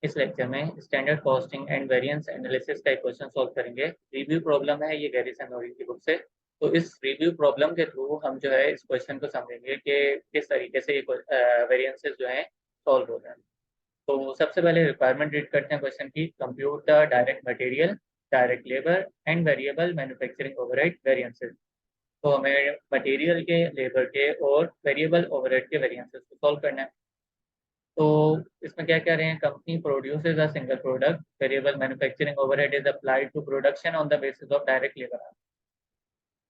इस लेक्चर में standard costing and variance analysis का एक क्वेश्चन सॉल्व करेंगे। रिव्यू प्रॉब्लम है ये, गैरी सैनोरी की बुक से। तो इस रिव्यू प्रॉब्लम के थ्रू हम जो है इस क्वेश्चन को समझेंगे कि किस तरीके से ये वेरिएंसेस जो हैं सॉल्व हो रहे हैं। तो सबसे पहले रिक्वायरमेंट रीड करते हैं क्वेश्चन की। Compute the direct material, direct labour and variable manufacturing overhead variances. तो हमें मटेरियल के, लेबर के और वेरिएबल ओवरहेड के वेरिएंसेस को सॉल्व करना है। तो इसमें क्या कह रहे हैं, company produces a single product, variable manufacturing overhead is applied to production on the basis of direct labour.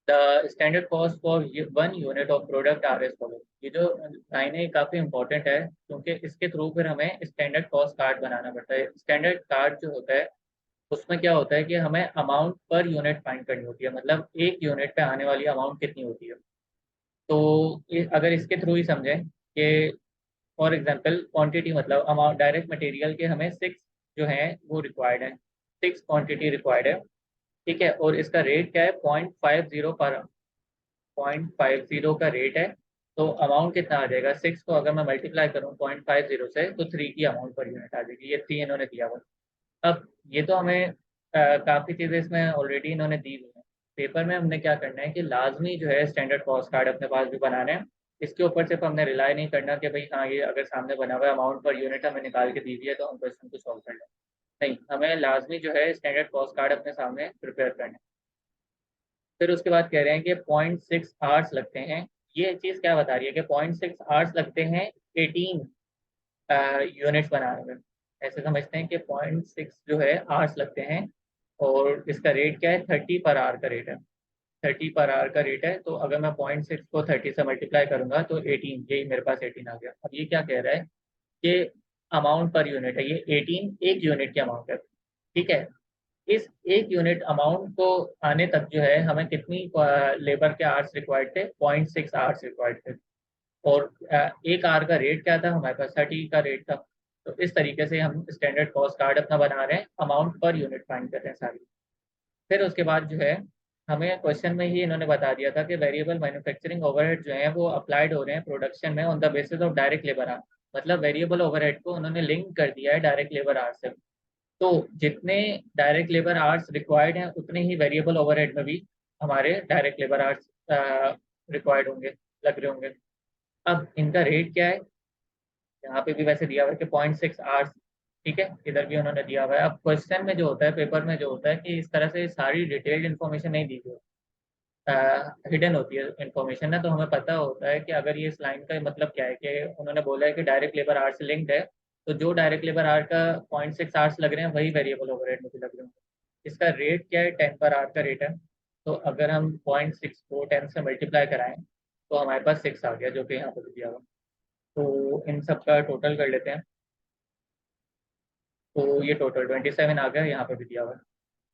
The standard cost for one unit of product are as follow. ये जो लाइन है काफ़ी इंपॉर्टेंट है, क्योंकि इसके through फिर हमें standard cost card बनाना पड़ता है। स्टैंडर्ड कार्ड जो होता है उसमें क्या होता है कि हमें अमाउंट पर यूनिट फाइंड करनी होती है, मतलब एक यूनिट पे आने वाली अमाउंट कितनी होती है। तो अगर इसके थ्रू ही समझें कि फॉर एग्जांपल क्वांटिटी, मतलब अमाउंट डायरेक्ट मटेरियल के हमें 6 जो है वो रिक्वायर्ड है, 6 क्वांटिटी रिक्वायर्ड है। ठीक है, और इसका रेट क्या है, 0.50 पर 0.50 का रेट है। तो अमाउंट कितना आ जाएगा, 6 को अगर मैं मल्टीप्लाई करूँ 0.50 से तो 3 की अमाउंट पर यूनिट आ जाएगी। ये 3 इन्होंने दिया हुआ। अब ये तो हमें काफ़ी चीज़ें इसमें ऑलरेडी इन्होंने दी हुई हैं। पेपर में हमने क्या करना है कि लाजमी जो है स्टैंडर्ड कॉस्ट कार्ड अपने पास भी बनाने हैं। इसके ऊपर सिर्फ हमने रिलाई नहीं करना कि भाई हाँ ये अगर सामने बना हुआ है अमाउंट पर यूनिट हमें निकाल के दी हुई है तो हम क्वेश्चन को सॉल्व कर लें। नहीं, हमें लाजमी जो है स्टैंडर्ड कॉस्ट कार्ड अपने सामने प्रिपेयर करना है। फिर उसके बाद कह रहे हैं कि 0.6 आवर्स लगते हैं। ये चीज़ क्या बता रही है कि 0.6 आवर्स लगते हैं 18 यूनिट्स बनाने में। ऐसे समझते हैं कि 0.6 जो है आवर्स लगते हैं, और इसका रेट क्या है, 30 पर आवर का रेट है। 30 पर आवर का रेट है, तो अगर मैं 0.6 को 30 से मल्टीप्लाई करूंगा तो 18, यही मेरे पास 18 आ गया। अब ये क्या कह रहा है कि अमाउंट पर यूनिट है, ये 18 एक यूनिट की अमाउंट है। ठीक है, इस एक यूनिट अमाउंट को आने तक जो है हमें कितनी लेबर के आवर्स रिक्वायर्ड थे, 0.6 आवर्स रिक्वायर्ड थे। और एक आवर का रेट क्या था, हमारे पास 30 का रेट था। तो इस तरीके से हम स्टैंडर्ड कॉस्ट कार्ड अपना बना रहे हैं, अमाउंट पर यूनिट फाइंड कर रहे हैं सारी। फिर उसके बाद जो है हमें क्वेश्चन में ही इन्होंने बता दिया था कि वेरिएबल मैन्युफैक्चरिंग ओवरहेड जो है वो अप्लाइड हो रहे हैं प्रोडक्शन में on the basis of direct labour our. मतलब वेरिएबल ओवरहेड को उन्होंने लिंक कर दिया है डायरेक्ट लेबर आवर से। तो जितने डायरेक्ट लेबर आवर्स रिक्वायर्ड हैं उतने ही वेरिएबल ओवरहेड में भी हमारे डायरेक्ट लेबर आवर्स रिक्वायर्ड होंगे, लग रहे होंगे। अब इनका रेट क्या है, यहाँ पे भी वैसे दिया हुआ है कि 0.6 आवर्स। ठीक है, इधर भी उन्होंने दिया हुआ है। अब क्वेश्चन में जो होता है, पेपर में जो होता है कि इस तरह से सारी डिटेल्ड इन्फॉर्मेशन नहीं दी गई, हिडन होती है इन्फॉर्मेशन ना। तो हमें पता होता है कि अगर ये इस लाइन का मतलब क्या है कि उन्होंने बोला है कि डायरेक्ट लेबर आवर्स से लिंक्ड है, तो जो डायरेक्ट लेबर आवर का 0.6 आवर्स लग रहे हैं वही वेरिएबल ओवरहेड में भी लग रहे हैं। इसका रेट क्या है, 10 पर आवर का रेट है। तो अगर हम 0.6 को 10 से मल्टीप्लाई कराएं तो हमारे पास 6 आ गया, जो कि यहाँ पर दिया हुआ। तो इन सब का टोटल कर लेते हैं। तो ये टोटल 27 आ गया, यहाँ पे भी दिया हुआ है।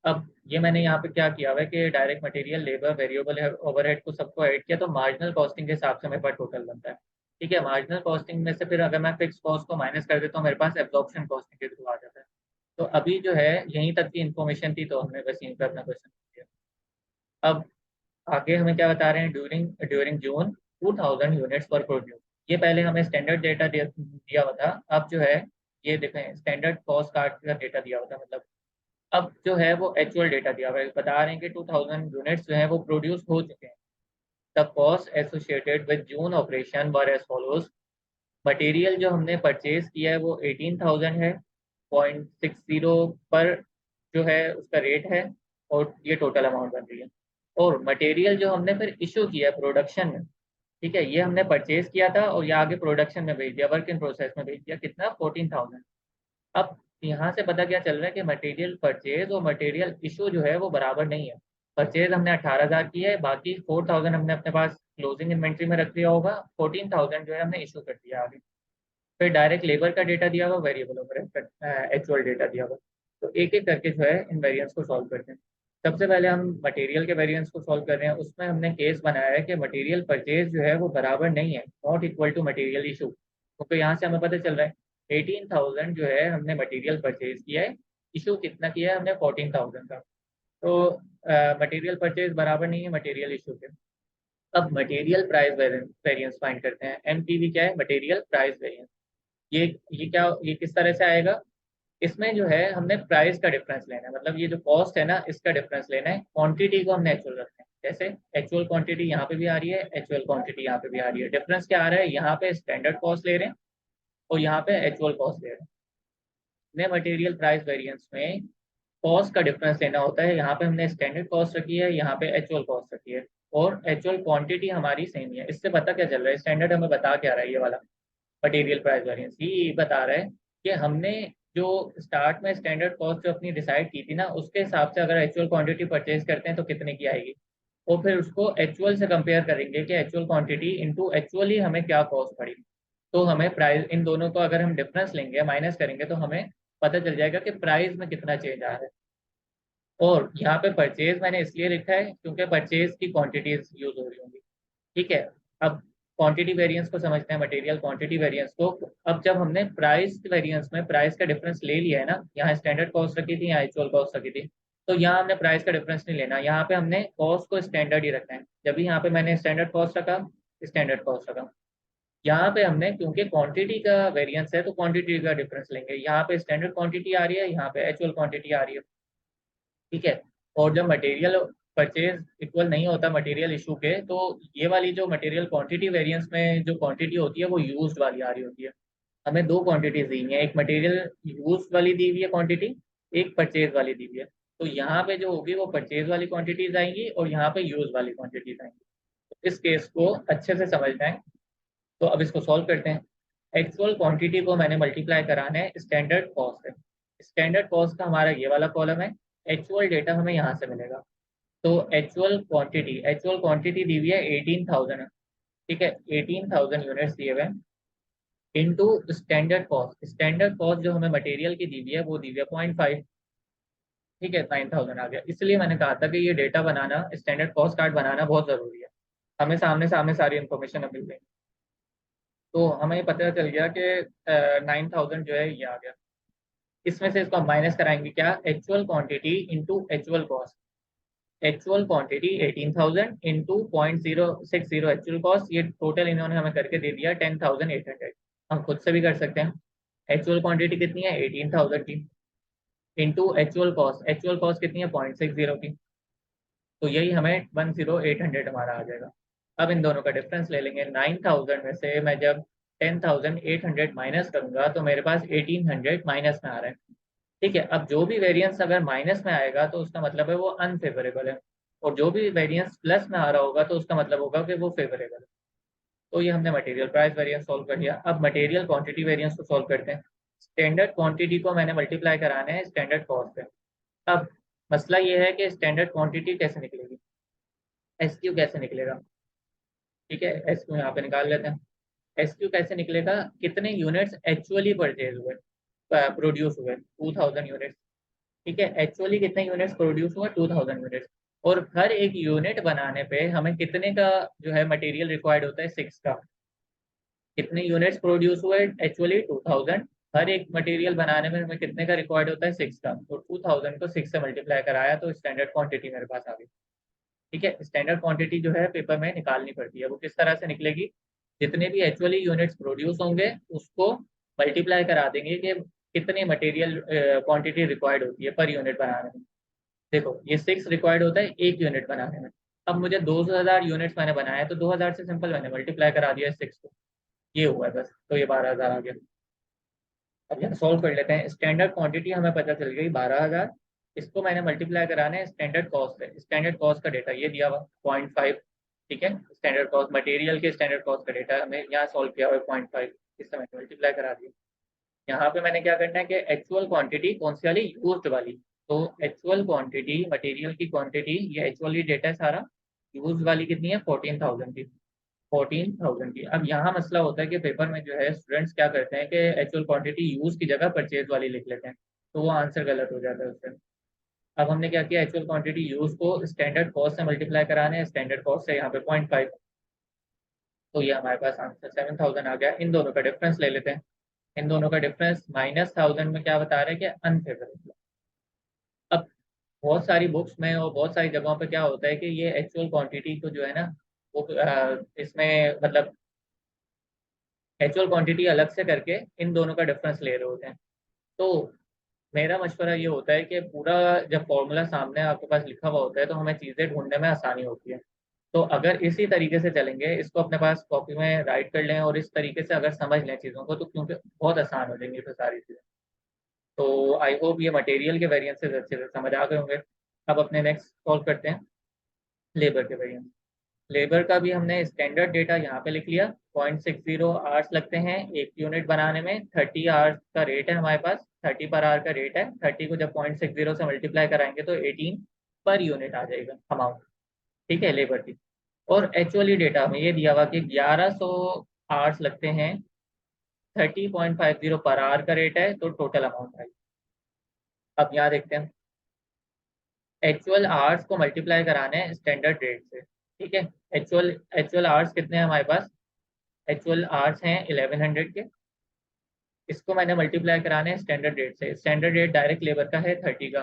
अब ये मैंने यहाँ पे क्या किया हुआ है कि direct material, labour, variable overhead को सबको ऐड किया, तो मार्जिनल कॉस्टिंग के हिसाब से मेरे पास टोटल बनता है। ठीक है, मार्जिनल कॉस्टिंग में से फिर अगर मैं फिक्स कॉस्ट को माइनस कर देता हूँ मेरे पास एब्जॉर्प्शन कॉस्टिंग के थ्रू आ जाता है। तो अभी जो है यहीं तक की इन्फॉर्मेशन थी, तो हमने बस यहीं पर अपना क्वेश्चन किया। अब आगे हमें क्या बता रहे हैं, ड्यूरिंग ड्यूरिंग जून 2000 यूनिट्स पर प्रोड्यूस। ये पहले हमें स्टैंडर्ड डेटा दिया हुआ था। अब जो है ये देखें स्टैंडर्ड कॉस्ट कार्ड का डेटा दिया हुआ था, मतलब अब जो है वो एक्चुअल डेटा दिया हुआ है। बता रहे हैं कि 2000 यूनिट्स जो है वो प्रोड्यूस हो चुके हैं। The cost associated with June operation were as follows. Material जो हमने परचेज किया है वो 18,000 है, 0.60 पर जो है उसका रेट है, और ये टोटल अमाउंट बन रही है। और मटेरियल जो हमने फिर इशू किया है प्रोडक्शन में, ठीक है, ये हमने परचेज किया था और ये आगे प्रोडक्शन में भेज दिया, वर्क इन प्रोसेस में भेज दिया, कितना, 14,000। अब यहाँ से पता क्या चल रहा है कि मटेरियल परचेज और मटेरियल इशू जो है वो बराबर नहीं है। परचेज हमने 18,000 की है, बाकी 4,000 हमने अपने पास क्लोजिंग इन्वेंट्री में रख दिया होगा, 14,000 जो है हमने इशू कर दिया आगे। फिर डायरेक्ट लेबर का डेटा दिया हुआ, वेरिएबल ओवरहेड का एक्चुअल डेटा दिया हुआ। तो एक एक करके जो है इन वेरिएंस को सॉल्व करते हैं। सबसे पहले हम मटेरियल के वेरिएंस को सॉल्व कर रहे हैं। उसमें हमने केस बनाया है कि मटेरियल परचेज जो है वो बराबर नहीं है, not equal to material issue. क्योंकि यहाँ से हमें पता चल रहा है 18,000 जो है हमने मटेरियल परचेज किया है, इशू कितना किया है हमने, 14,000 का। तो मटेरियल परचेज बराबर नहीं है मटेरियल इशू के। अब मटेरियल प्राइस वेरिएंस फाइंड करते हैं। एमपीवी क्या है, मटेरियल प्राइस वेरिएंस। ये क्या, ये किस तरह से आएगा इसमें जो है हमने प्राइस का डिफरेंस लेना है, मतलब ये जो कॉस्ट है ना इसका डिफरेंस लेना है। क्वांटिटी को हमने एक्चुअल रखना है, जैसे एक्चुअल क्वांटिटी यहाँ पे भी आ रही है, एक्चुअल क्वांटिटी यहाँ पे भी आ रही है। डिफरेंस क्या आ रहा है, यहाँ पे स्टैंडर्ड कॉस्ट ले रहे हैं और यहाँ पे एक्चुअल कॉस्ट ले रहे हैं। ने मटेरियल प्राइस वेरिएंस में कॉस्ट का डिफरेंस लेना होता है। यहाँ पे हमने स्टैंडर्ड कॉस्ट रखी है, यहाँ पे एक्चुअल कॉस्ट रखी है, और एक्चुअल क्वांटिटी हमारी सेम ही है। इससे पता क्या चल रहा है, स्टैंडर्ड हमें बता क्या रहा है, ये वाला मटेरियल प्राइस वेरिएंस ये बता रहा है कि हमने जो स्टार्ट में स्टैंडर्ड कॉस्ट जो अपनी डिसाइड की थी ना, उसके हिसाब से अगर एक्चुअल क्वांटिटी परचेज करते हैं तो कितने की आएगी, और फिर उसको एक्चुअल से कंपेयर करेंगे कि एक्चुअल क्वांटिटी इंटू एक्चुअली हमें क्या कॉस्ट पड़ी। तो हमें प्राइस, इन दोनों को अगर हम डिफरेंस लेंगे माइनस करेंगे तो हमें पता चल जाएगा कि प्राइस में कितना चेंज आ रहा है। और यहाँ पे परचेज मैंने इसलिए लिखा है क्योंकि परचेज की क्वांटिटीज यूज हो रही होंगी। ठीक है, अब क्वांटिटी वेरिएंस को समझते हैं, मटेरियल क्वांटिटी वेरिएंस को। अब जब हमने प्राइस वेरिएंस में प्राइस का डिफरेंस ले लिया है ना, यहाँ स्टैंडर्ड कॉस्ट रखी थी, यहाँ एक्चुअल कॉस्ट रखी थी, तो यहाँ हमने प्राइस का डिफरेंस नहीं लेना, यहाँ पे हमने कॉस्ट को स्टैंडर्ड ही रखना है। जब भी यहाँ पे मैंने स्टैंडर्ड कॉस्ट रखा, स्टैंडर्ड कॉस्ट रखा, यहाँ पे हमने क्योंकि क्वांटिटी का वेरिएंस है तो क्वांटिटी का डिफरेंस लेंगे। यहाँ पे स्टैंडर्ड क्वांटिटी आ रही है, यहाँ पे एक्चुअल क्वांटिटी आ रही है। ठीक है, और जब मटेरियल परचेज इक्वल नहीं होता मटेरियल इशू के, तो ये वाली जो मटेरियल क्वांटिटी वेरिएंस में जो क्वांटिटी होती है वो यूज्ड वाली आ रही होती है। हमें दो क्वांटिटीज दी हुई है, एक मटेरियल यूज वाली दी हुई है क्वांटिटी, एक परचेज वाली दी हुई है। तो यहाँ पे जो होगी वो परचेज वाली क्वांटिटीज आएंगी और यहाँ पे यूज वाली क्वांटिटीज आएंगी। तो इस केस को अच्छे से समझना है। तो अब इसको सॉल्व करते हैं। एक्चुअल क्वांटिटी को मैंने मल्टीप्लाई कराना है स्टैंडर्ड कॉस्ट है। स्टैंडर्ड कॉस्ट का हमारा ये वाला कॉलम है, एक्चुअल डेटा हमें यहाँ से मिलेगा। तो एक्चुअल क्वांटिटी दी हुई है 18,000। ठीक है, 18,000 यूनिट्स दिए हुए हैं into standard cost. Standard cost जो हमें मटेरियल की दी हुई है वो दी हुई है 0.5। ठीक है, 9,000 आ गया। इसलिए मैंने कहा था कि ये डेटा बनाना, स्टैंडर्ड कॉस्ट कार्ड बनाना बहुत जरूरी है। हमें सामने सामने सारी इन्फॉर्मेशन अब मिल गई। तो हमें पता चल गया कि 9,000 जो है ये आ गया। इसमें से इसको हम माइनस कराएंगे, क्या, actual quantity into actual cost. Actual quantity 18,000 into 0.060 actual cost, ये टोटल इन्होंने हमें करके दे दिया 10,800। हम खुद से भी कर सकते हैं। एक्चुअल क्वांटिटी कितनी है, 18,000 की, इंटू एक्चुअल कॉस्ट कितनी है, 0.60 की। तो यही हमें 1,0800 हमारा आ जाएगा। अब इन दोनों का डिफरेंस ले लेंगे। 9,000 में से मैं जब 10,800 माइनस करूंगा तो मेरे पास 1,800 माइनस में आ रहा है। ठीक है, अब जो भी वेरिएंस अगर माइनस में आएगा तो उसका मतलब है वो अनफेवरेबल है, और जो भी वेरिएंस प्लस में आ रहा होगा तो उसका मतलब होगा कि वो फेवरेबल है। तो ये हमने मटेरियल प्राइस वेरिएंस सॉल्व कर लिया। अब मटेरियल क्वांटिटी वेरिएंस को सॉल्व करते हैं। स्टैंडर्ड क्वांटिटी को मैंने मल्टीप्लाई कराना है स्टैंडर्ड कॉस्ट से। अब मसला ये है कि स्टैंडर्ड क्वांटिटी कैसे निकलेगी, एस क्यू कैसे निकलेगा। ठीक है, एस क्यू यहाँ पे निकाल लेते हैं। एस क्यू कैसे निकलेगा, कितने यूनिट्स एक्चुअली परचेज हुए, प्रोड्यूस हुए, 2,000 यूनिट्स। ठीक है, एक्चुअली कितने यूनिट्स प्रोड्यूस हुए, 2,000 यूनिट्स। और हर एक यूनिट बनाने पे हमें कितने का जो है मटेरियल रिक्वायर्ड होता है, 6 का। कितने यूनिट्स प्रोड्यूस हुए, एक्चुअली 2,000। हर एक मटेरियल बनाने में हमें कितने का रिक्वायर्ड होता है, 6 का। तो 2,000 को 6 से मल्टीप्लाई कराया तो स्टैंडर्ड क्वांटिटी मेरे पास आ गई। ठीक है, स्टैंडर्ड क्वांटिटी जो है पेपर में निकालनी पड़ती है, वो किस तरह से निकलेगी, जितने भी एक्चुअली यूनिट्स प्रोड्यूस होंगे उसको मल्टीप्लाई करा देंगे कि कितने मटेरियल क्वांटिटी रिक्वायर्ड होती है पर यूनिट बनाने में। देखो, ये 6 रिक्वायर्ड होता है एक यूनिट बनाने में। अब मुझे 2,000 यूनिट्स मैंने बनाया है तो 2,000 से सिंपल मैंने मल्टीप्लाई करा दिया 6 को, ये हुआ है बस। तो ये 12,000 आ गया। अब यहाँ सॉल्व कर लेते हैं। स्टैंडर्ड क्वांटिटी हमें पता चल गई 12,000। इसको मैंने मल्टीप्लाई कराना है स्टैंडर्ड कॉस्ट से। स्टैंडर्ड कॉस्ट का डेटा ये दिया हुआ 0.5। ठीक है, स्टैंडर्ड कॉस्ट मटेरियल के स्टैंडर्ड कॉस्ट का डेटा हमें यहाँ सॉल्व किया हुआ है 0.5। इससे मैंने मल्टीप्लाई करा दिया। यहाँ पे मैंने क्या करना है कि एक्चुअल क्वांटिटी कौन सी वाली, यूज्ड वाली। तो एक्चुअल क्वांटिटी, मटेरियल की क्वांटिटी, ये एक्चुअली डेटा है सारा। यूज्ड वाली कितनी है, 14,000 की। 14,000 की। अब यहाँ मसला होता है कि पेपर में जो है स्टूडेंट्स क्या करते हैं कि एक्चुअल क्वांटिटी यूज की जगह परचेज वाली लिख लेते हैं, तो वो आंसर गलत हो जाता है उससे। अब हमने क्या किया, एक्चुअल क्वांटिटी यूज को स्टैंडर्ड कॉस्ट से मल्टीप्लाई कराने हैं। स्टैंडर्ड कॉस्ट से यहाँ पे 0.5, तो ये हमारे पास आंसर 7,000 आ गया। इन दोनों का डिफरेंस ले लेते हैं। इन दोनों का डिफरेंस -1,000 में क्या बता रहे हैं कि अनफेवरेबल। अब बहुत सारी बुक्स में और बहुत सारी जगहों पे क्या होता है कि ये एक्चुअल क्वांटिटी को जो है ना, वो इसमें मतलब एक्चुअल क्वांटिटी अलग से करके इन दोनों का डिफरेंस ले रहे होते हैं। तो मेरा मशवरा ये होता है कि पूरा जब फॉर्मूला सामने आपके पास लिखा हुआ होता है तो हमें चीज़ें ढूंढने में आसानी होती है। तो अगर इसी तरीके से चलेंगे, इसको अपने पास कॉपी में राइट कर लें और इस तरीके से अगर समझ लें चीज़ों को, तो क्योंकि बहुत आसान हो जाएंगी फिर सारी चीज़ें। तो आई होप ये मटेरियल के वेरिएंसेस अच्छे से समझ आ गए होंगे। अब अपने नेक्स्ट सॉल्व करते हैं लेबर के वेरिएंस। लेबर का भी हमने स्टैंडर्ड डेटा यहाँ पे लिख लिया। 0.60 आवर्स लगते हैं एक यूनिट बनाने में। 30 आवर्स का रेट है हमारे पास, 30 पर आवर का रेट है। 30 को जब 0.60 से मल्टीप्लाई कराएंगे तो 18 पर यूनिट आ जाएगा अमाउंट। ठीक है, लेबर की। और एक्चुअली डेटा में ये दिया हुआ कि 1100 आवर्स लगते हैं। 30.50 पर आवर का रेट है, तो टोटल अमाउंट है। अब यहाँ देखते हैं, एक्चुअल आवर्स को मल्टीप्लाई कराने हैं स्टैंडर्ड रेट से। ठीक है, एक्चुअल एक्चुअल आवर्स कितने हैं हमारे पास? एक्चुअल आवर्स हैं 1100 के। इसको मैंने मल्टीप्लाई कराने हैं स्टैंडर्ड रेट से। स्टैंडर्ड रेट डायरेक्ट लेबर का है 30 का।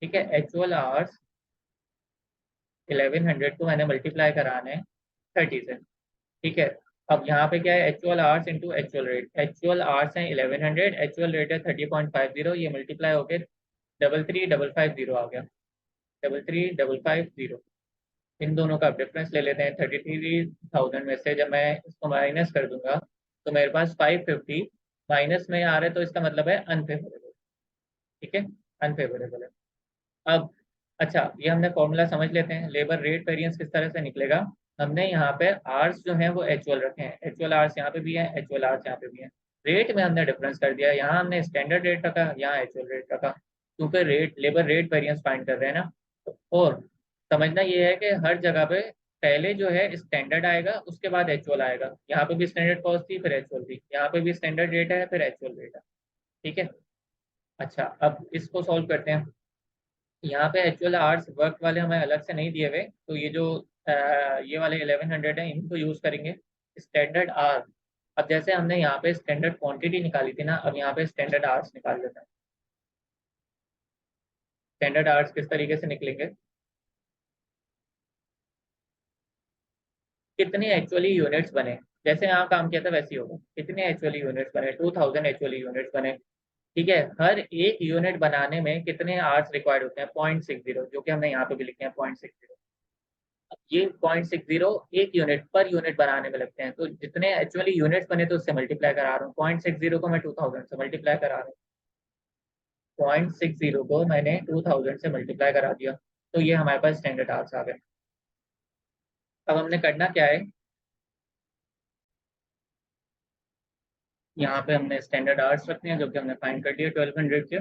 ठीक है, एक्चुअल आवर्स 1100 को मैंने मल्टीप्लाई कराने हैं 30 से। ठीक है, अब यहाँ पे क्या है, actual hours into actual rate. Actual hours हैं 1100, एक्चुअल रेट है 30.50। ये मल्टीप्लाई होके 33,550 आ गया। 33,550। इन दोनों का डिफरेंस ले लेते हैं। 33,000 में से जब मैं इसको माइनस कर दूंगा तो मेरे पास 550 माइनस में आ रहा है, तो इसका मतलब है अनफेवरेबल। ठीक है, अनफेवरेबल है। अब अच्छा, ये हमने फॉर्मूला समझ लेते हैं। लेबर रेट वेरिएंस किस तरह से निकलेगा? हमने यहाँ पे आर्स जो है वो एक्चुअल रखे हैं। एक्चुअल आर्स यहाँ पे भी है, एक्चुअल आर्स यहाँ पे भी है। रेट में हमने डिफरेंस कर दिया। यहाँ हमने स्टैंडर्ड रेट रखा, यहाँ एक्चुअल रेट रखा, क्योंकि rate labour rate variance find कर रहे हैं ना। और समझना ये है कि हर जगह पे पहले जो है स्टैंडर्ड आएगा, उसके बाद एक्चुअल आएगा। यहाँ पे भी स्टैंडर्ड कॉस्ट थी, फिर एक्चुअल थी। यहाँ पे भी स्टैंडर्ड रेट है, फिर एक्चुअल रेट है। ठीक है। अच्छा, अब इसको सॉल्व करते हैं। यहाँ पे एक्चुअल आवर्स वर्क वाले हमें अलग से नहीं दिए हुए, तो ये जो ये वाले 1100 है इनको यूज करेंगे। स्टैंडर्ड आवर, अब जैसे हमने यहाँ पे स्टैंडर्ड क्वांटिटी निकाली थी ना, अब यहाँ पे स्टैंडर्ड आवर्स निकाल लेते हैं। स्टैंडर्ड आवर्स किस तरीके से निकलेंगे? कितने एक्चुअली यूनिट्स बने, जैसे यहाँ काम किया था वैसे ही होगा। कितने एक्चुअली यूनिट्स बने? 2000 एक्चुअली यूनिट्स बने। ठीक है, हर एक यूनिट बनाने में कितने आवर्स रिक्वायर्ड होते हैं? 0.60, जो कि हमने यहाँ पे भी लिखे हैं 0.60। ये 0.60 एक यूनिट पर यूनिट बनाने में लगते हैं। तो जितने एक्चुअली यूनिट्स बने तो उससे मल्टीप्लाई करा रहा हूँ। 0.60 को मैं 2000 से मल्टीप्लाई करा रहा हूँ। 0.60 को मैंने 2000 से मल्टीप्लाई करा दिया, तो ये हमारे पास स्टैंडर्ड आवर्स आ गए। अब हमने करना क्या है, यहाँ पे हमने स्टैंडर्ड आवर्स रखने हैं जो कि हमने फाइंड कर दिया 1200 के।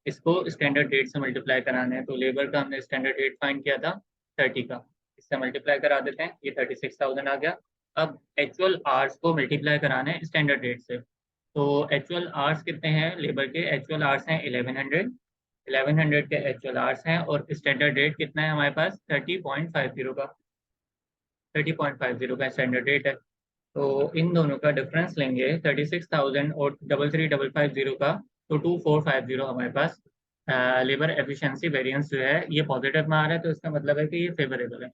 इसको स्टैंडर्ड रेट से मल्टीप्लाई कराना है। तो लेबर का हमने स्टैंडर्ड रेट फाइंड किया था 30 का, इससे मल्टीप्लाई करा देते हैं। ये 36,000 आ गया। अब एक्चुअल आवर्स को मल्टीप्लाई कराना है स्टैंडर्ड रेट से। तो एक्चुअल आवर्स कितने हैं लेबर के? एक्चुअल आवर्स हैं 1100। 1100 के एक्चुअल आवर्स हैं, और स्टैंडर्ड रेट कितना है हमारे पास? 30.50 का। 30.50 का स्टैंडर्ड रेट है। तो इन दोनों का डिफरेंस लेंगे 36,000 और 33,550 का, तो 2450 हमारे पास लेबर एफिशिएंसी वेरिएंस जो है ये पॉजिटिव में आ रहा है, तो इसका मतलब है कि ये फेवरेबल है।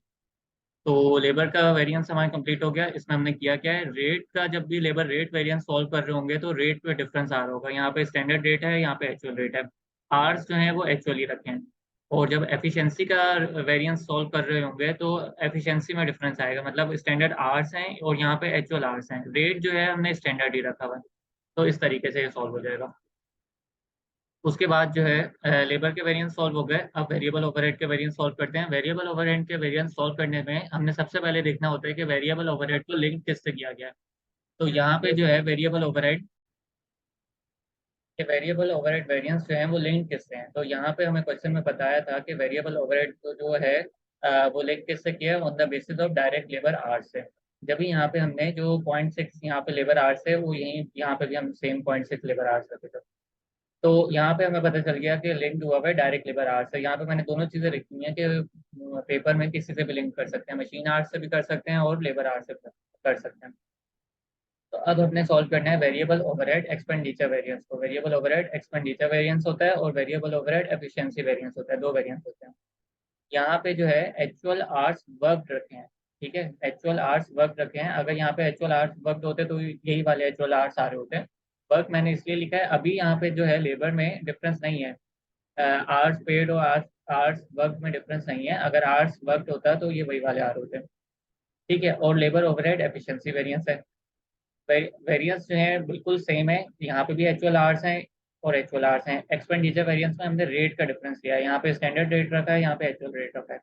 तो लेबर का वेरिएंस हमारा कंप्लीट हो गया। इसमें हमने किया क्या है, रेट का जब भी लेबर रेट वेरिएंस सॉल्व कर रहे होंगे तो रेट पे डिफरेंस आ रहा होगा। यहाँ पे स्टैंडर्ड रेट है, यहाँ पे एक्चुअल रेट है। आर्स जो है वो एक्चुअली रखे हैं। और जब एफिशिएंसी का वेरिएंस सॉल्व कर रहे होंगे तो एफिशिएंसी में डिफरेंस आएगा, मतलब स्टैंडर्ड आर्स हैं और यहाँ पे एक्चुअल आर्स हैं। रेट जो है हमने स्टैंडर्ड ही रखा हुआ है। तो इस तरीके से ये सॉल्व हो जाएगा। उसके बाद जो है लेबर के वेरिएंस सॉल्व हो गए। अब वेरिएबल ओवरहेड के वेरिएंस सॉल्व करते हैं। वेरिएबल ओवरहेड के वेरिएंस सॉल्व करने में हमने सबसे पहले देखना होता है कि वेरिएबल ओवरहेड को लिंक किससे किया गया है। तो यहाँ पे जो है वेरिएबल ओवरहेड के वेरिएबल ओवरहेड वेरिएंस जो है वो लिंक किससे हैं। तो यहाँ पे हमें क्वेश्चन में बताया था कि वेरिएबल ओवरहेड को जो है वो लिंक किससे किया है? On the basis of direct labour hours से। जब भी यहाँ पे हमने जो 0.6 यहाँ पे लेबर आवर्स है, वो यही यहाँ पे भी हम सेम 0.6 लेबर आवर्स रखे थे। तो यहाँ पे हमें पता चल गया कि लिंक हुआ है डायरेक्ट लेबर आवर्स से। यहाँ पे मैंने दोनों चीज़ें लिखी हैं कि पेपर में किसी से भी लिंक कर सकते हैं, मशीन आवर्स से भी कर सकते हैं और लेबर आवर्स से कर सकते हैं। तो अब हमने सॉल्व करना है वेरिएबल ओवरहेड एक्सपेंडिचर वेरिएंस को। वेरिएबल ओवरहेड एक्सपेंडिचर वेरिएंस होता है और वेरिएबल ओवरहेड एफिशिएंसी वेरिएंस होता है। दो वेरिएंस होते हैं। यहाँ पे जो है एक्चुअल आवर्स वर्कड रखे हैं। ठीक है, एक्चुअल आवर्स वर्क रखे हैं। अगर यहाँ पे एक्चुअल आवर्स वर्कड होते तो यही वाले एक्चुअल आवर्स आ रहे होते हैं। वर्क मैंने इसलिए लिखा है, अभी यहाँ पे जो है लेबर में डिफरेंस नहीं है, आवर्स पेड और आवर्स वर्क में डिफरेंस नहीं है। अगर आवर्स वर्क होता तो ये वही वाले आर होते हैं। ठीक है, और लेबर ओवरहेड एफिशिएंसी वेरिएंस है। वेरिएंस जो है बिल्कुल सेम है, यहाँ पे भी एक्चुअल आवर्स हैं और एक्चुअल आवर्स हैं। एक्सपेंडिचर वेरिएंस में हमने रेट का डिफरेंस लिया है, यहाँ पे स्टैंडर्ड रेट रखा है, यहाँ पे एक्चुअल रेट रखा है।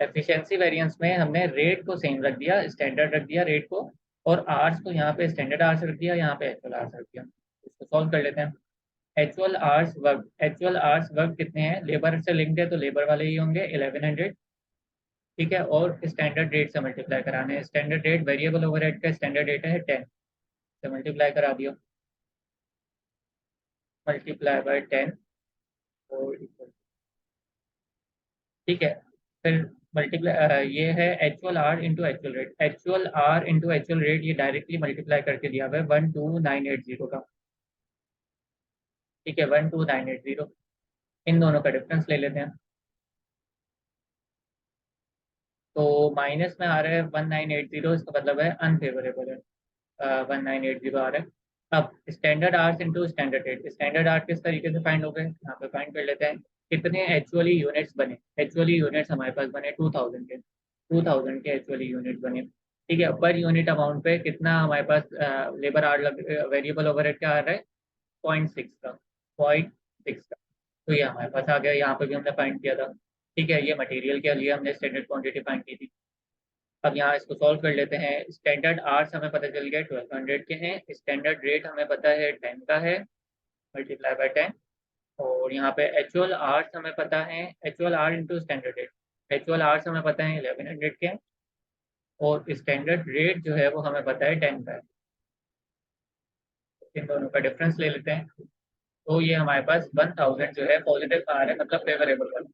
एफिशिएंसी वेरिएंस में हमने रेट को सेम रख दिया, स्टैंडर्ड रख दिया रेट को, और आवर्स को यहाँ पे स्टैंडर्ड आवर्स रख दिया, यहाँ पे एक्चुअल आवर्स रख दिया। इसको सॉल्व कर लेते हैं। एक्चुअल आवर्स वर्क कितने हैं, लेबर से लिंक्ड है तो लेबर वाले ही होंगे 1100। ठीक है, और स्टैंडर्ड रेट से मल्टीप्लाई कराने हैं। स्टैंडर्ड रेट वेरिएबल ओवरहेड का स्टैंडर्ड रेट है 10, से मल्टीप्लाई करा दियो, मल्टीप्लाई बाय 10 और इक्वल। ठीक है, फिर मल्टीप्लाई ये है actual hour into actual rate. Actual hour into actual rate ये डायरेक्टली मल्टीप्लाई करके दिया हुआ है 12980 का। ठीक है, 12980, इन दोनों का डिफरेंस ले लेते हैं। तो माइनस में आ रहा है 1980, इसका मतलब है अनफेवरेबल है, 1980 आ रहा है। अब standard hours into standard rate, standard hour किस तरीके से फाइंड हो गए, यहाँ पे फाइंड कर लेते हैं। कितने एक्चुअली यूनिट्स बने, एक्चुअली यूनिट्स हमारे पास बने 2000 के, 2000 के एक्चुअली यूनिट बने। ठीक है, पर यूनिट अमाउंट पे कितना हमारे पास लेबर आर लग, वेरिएबल ओवरहेड क्या आ रहा है, 0.6 का, 0.6 का। तो ये हमारे पास आ गया, यहाँ पे भी हमने फाइंड किया था। ठीक है, ये मटेरियल के लिए हमने स्टैंडर्ड क्वांटिटी फाइंड की थी। अब यहाँ इसको सॉल्व कर लेते हैं। स्टैंडर्ड आर्ट्स हमें पता चल गया 1200 के हैं, स्टैंडर्ड रेट हमें पता है 10 का है, मल्टीप्लाई बाय 10। और यहाँ पे एक्चुअल आर्ट्स हमें पता है, actual hour into standard rate, actual hours हमें पता है 1100 के हैं, और स्टैंडर्ड रेट जो है वो हमें पता है 10 का है। इन दोनों का डिफरेंस ले लेते हैं। तो ये हमारे पास 1000 जो है पॉजिटिव आ रहा है, मतलब फेवरेबल।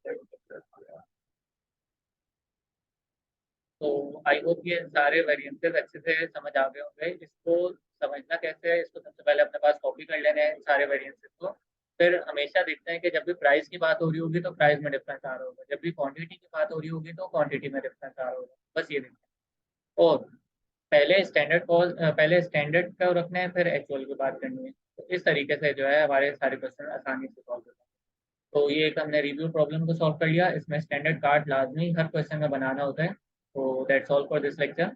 तो आई होप ये सारे वेरिएंसेस अच्छे से समझ आ गए होंगे। इसको समझना कैसे है, इसको सबसे पहले अपने पास कॉपी कर लेने हैं सारे वेरिएंसेस को। फिर हमेशा देखते हैं कि जब भी प्राइस की बात हो रही होगी तो प्राइस में डिफरेंस आ रहा होगा, जब भी क्वांटिटी की बात हो रही होगी तो क्वांटिटी में डिफरेंस आ रहा होगा, बस ये देखते हैं। और पहले स्टैंडर्ड का रखना है, फिर एक्चुअल की बात करनी है। तो इस तरीके से जो है हमारे सारे क्वेश्चन आसानी से सॉल्व होते हैं। तो ये एक हमने रिव्यू प्रॉब्लम को सॉल्व कर लिया, इसमें स्टैंडर्ड कार्ड लाजमी हर क्वेश्चन में बनाना होता है। तो that's all for this lecture.